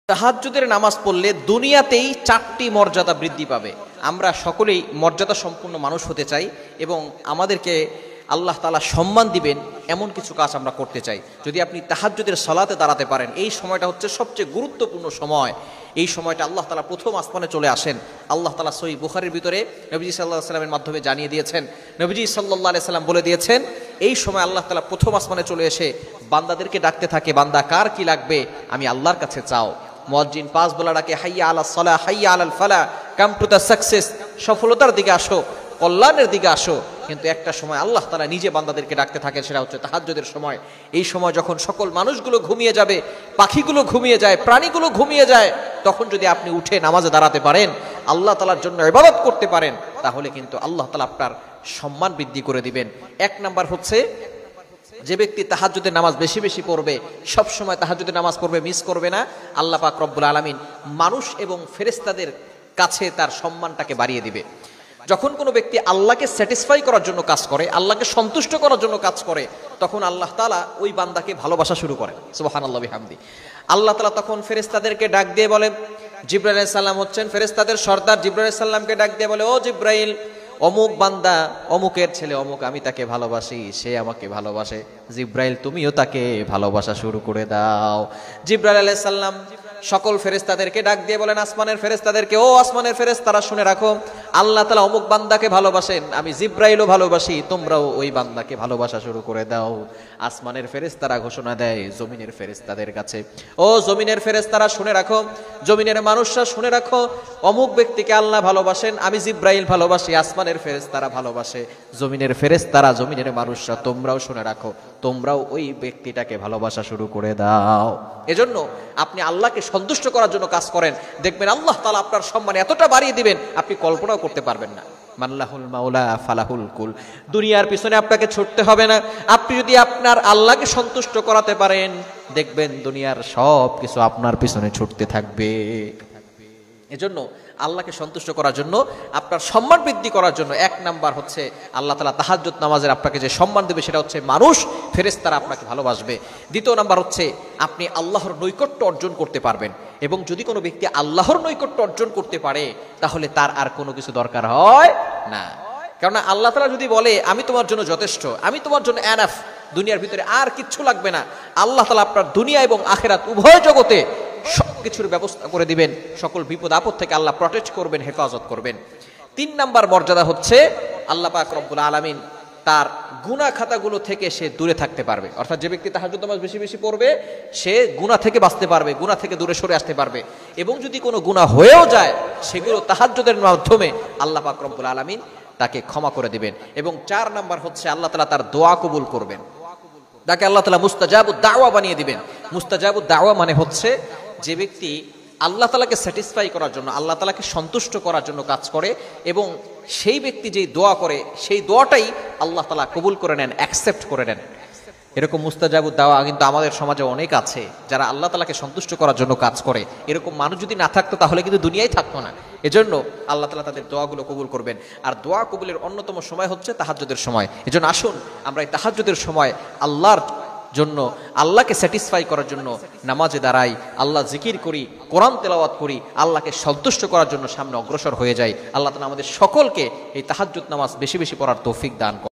তাহাজ্জুদের নামাজ পড়লে দুনিয়াতেই 4টি মর্যাদা বৃদ্ধি পাবে। আমরা সকলেই মর্যাদা সম্পন্ন মানুষ হতে চাই এবং আমাদেরকে আল্লাহ তাআলা সম্মান দিবেন এমন কিছু কাজ আমরা করতে চাই। যদি আপনি তাহাজ্জুদের সালাতে দাঁড়াতে পারেন, এই সময়টা হচ্ছে সবচেয়ে গুরুত্বপূর্ণ সময়। এই সময়টা আল্লাহ তাআলা প্রথম আসমানে চলে আসেন। আল্লাহ তাআলা সহিহ বুখারীর ভিতরে নবীজি সাল্লাল্লাহু আলাইহি সাল্লামের মাধ্যমে জানিয়ে দিয়েছেন, নবীজি সাল্লাল্লাহু আলাইহি সাল্লাম বলে দিয়েছেন, এই সময় আল্লাহ তাআলা প্রথম আসমানে চলে এসে বান্দাদেরকে ডাকতে থাকে, বান্দা কার কি লাগবে আমি আল্লাহর কাছে চাও। মুয়াজ্জিন 5 বলা ডাকে, হাইয়া আলাস সালাহ, হাইয়া আলাল ফালাহ, কাম টু দ্য সাকসেস, সফলতার দিকে আসো, কল্যাণের দিকে আসো। কিন্তু একটা সময় আল্লাহ তাআলা নিজে বান্দাদেরকে ডাকতে থাকেন, সেটা হচ্ছে তাহাজ্জুদের সময়। এই সময় যখন সকল মানুষগুলো ঘুমিয়ে যাবে, পাখিগুলো ঘুমিয়ে যায়, প্রাণীগুলো ঘুমিয়ে যায়, তখন যদি আপনি উঠে নামাজে দাঁড়াতে পারেন, আল্লাহ তাআলার জন্য ইবাদত করতে পারেন, তাহলে কিন্তু আল্লাহ তাআলা আপনার সম্মান বৃদ্ধি করে দিবেন। এক নাম্বার হচ্ছে, যে ব্যক্তি তাহাজ্জুদের নামাজ বেশি বেশি পড়বে, সব সময় তাহাজ্জুদের নামাজ পড়বে, মিস করবে না, আল্লাহ পাক রব্বুল আলামিন মানুষ এবং ফেরেশতাদের কাছে তার সম্মানটাকে বাড়িয়ে দিবে। যখন কোনো ব্যক্তি আল্লাহকে স্যাটিসফাই করার জন্য কাজ করে, আল্লাহকে সন্তুষ্ট করার জন্য কাজ করে, তখন আল্লাহ তাআলা ওই বান্দাকে ভালোবাসা শুরু করে। সুবহানাল্লাহ বিহামদি। আল্লাহ তাআলা তখন ফেরেশতাদেরকে ডাক দিয়ে বলে, জিবরাইল আলাইহিস সালাম হচ্ছেন ফেরেশতাদের সর্দার, জিবরাইল আলাইহিস সালামকে ডাক দিয়ে বলে, ও জিবরাইল, অমুক বান্দা, অমুকের ছেলে অমুক, আমি তাকে ভালোবাসি, সে আমাকে ভালোবাসে, জিবরাইল তুমিও তাকে ভালোবাসা শুরু করে দাও। জিবরাইল আলাইহিস সালাম সকল ফেরেশতাদেরকে ডাক দিয়ে বলেন, আসমানের ফেরেশতাদেরকে, ও আসমানের ফেরেশতারা শুনে রাখো, আল্লাহ তাআলা অমুক বান্দাকে ভালোবাসেন, আমি জিবরাইলও ভালোবাসি, তোমরাও ওই বান্দাকে ভালোবাসা শুরু করে দাও। আসমানের ফেরেশতারা ঘোষণা দেয় জমিনের ফেরেশতাদের কাছে, ও জমিনের ফেরেশতারা শুনে রাখো, জমিনের মানুষরা শুনে রাখো, অমুক ব্যক্তিকে আল্লাহ ভালোবাসেন, আমি জিবরাইল ভালোবাসি, আসমানের ফেরেশতারা ভালোবাসে, জমিনের ফেরেশতারা, জমিনের মানুষরা তোমরাও শুনে রাখো, তোমরাও ওই ব্যক্তিটাকে ভালোবাসা শুরু করে দাও। এজন্য আপনি আল্লাহকে সন্তুষ্ট করার জন্য কাজ করেন, দেখবেন আল্লাহ তাআলা আপনার সম্মান এতটা বাড়িয়ে দিবেন আপনি কল্পনাও করতে পারবেন না। মাল্লাহুল মাওলা ফালাহুল কুল। দুনিয়ার পিছনে আপনাকে ছুটতে হবে না। আপনি যদি আপনার আল্লাহকে সন্তুষ্ট করাতে পারেন, দেখবেন দুনিয়ার সব কিছু আপনার পিছনে ছুটতে থাকবে। এজন্য আল্লাহকে সন্তুষ্ট করার জন্য, আপনার সম্মান বৃদ্ধি করার জন্য এক নাম্বার হচ্ছে আল্লাহ তাআলা তাহাজ্জুদ নামাজের আপনাকে যে সম্মান দেবে সেটা হচ্ছে মানুষ, ফেরেশতারা আপনাকে ভালোবাসবে। দ্বিতীয় নাম্বার হচ্ছে আপনি আল্লাহর নৈকট্য অর্জন করতে পারবেন, এবং যদি কোনো ব্যক্তি আল্লাহর নৈকট্য অর্জন করতে পারে তাহলে তার আর কোনো কিছু দরকার হয় না। কারণ আল্লাহ তাআলা যদি বলে আমি তোমার জন্য যথেষ্ট, আমি তোমার জন্য এনাফ, দুনিয়ার ভিতরে আর কিচ্ছু লাগবে না, আল্লাহ তাআলা আপনার দুনিয়া এবং আখিরাত উভয় জগতে সবকিছুর ব্যবস্থা করে দিবেন, সকল বিপদ আপদ থেকে আল্লাহ প্রটেক্ট করবেন, হেফাজত করবেন। 3 নাম্বার মর্যাদা হচ্ছে আল্লাহ পাক রব্বুল আলামিন তার গুনাহ খাতাগুলো থেকে সে দূরে থাকতে পারবে। অর্থাৎ যে ব্যক্তি তাহাজ্জুদ নামাজ বেশি বেশি পড়বে, সে গুনাহ থেকে বাঁচতে পারবে, গুনাহ থেকে দূরে সরে আসতে পারবে, এবং যদি কোনো গুনাহ হয়েও যায় সেগুলো তাহাজ্জুদের মাধ্যমে আল্লাহ পাক রব্বুল আলামিন তাকে ক্ষমা করে দিবেন। এবং 4 নাম্বার হচ্ছে আল্লাহ তাআলা তার দোয়া কবুল করবেন, তাকে আল্লাহ তাআলা মুস্তাজাবুদ দাওয়া বানিয়ে দিবেন। মুস্তাজাবুদ দাওয়া মানে হচ্ছে যে ব্যক্তি আল্লাহ তাআলাকে স্যাটিসফাই করার জন্য, আল্লাহ তাআলাকে সন্তুষ্ট করার জন্য কাজ করে, এবং সেই ব্যক্তি যেই দোয়া করে সেই দোয়াটাই আল্লাহ তাআলা কবুল করে নেন, অ্যাকসেপ্ট করে নেন। এরকম মুস্তাজাবুদ দাওয়া কিন্তু আমাদের সমাজে অনেক আছে, যারা আল্লাহ তাআলাকে সন্তুষ্ট করার জন্য কাজ করে। এরকম মানুষ যদি না থাকতো তাহলে কিন্তু দুনিয়ায় থাকতো না। এজন্য আল্লাহ তাআলা তাদের দোয়াগুলো কবুল করবেন। আর দোয়া কবুলের অন্যতম সময় হচ্ছে তাহাজ্জুদের সময়। এজন্য আসুন আমরা এই তাহাজ্জুদের সময় আল্লাহর জন্য, আল্লাহকে স্যাটিসফাই করার জন্য নামাজে দাঁড়াই, আল্লাহ জিকির করি, কোরআন তেলাওয়াত করি, আল্লাহকে সন্তুষ্ট করার জন্য সামনে অগ্রসর হয়ে যাই। আল্লাহ তাআলা আমাদের সকলকে এই তাহাজ্জুদ নামাজ বেশি বেশি পড়ার তৌফিক দান করুন।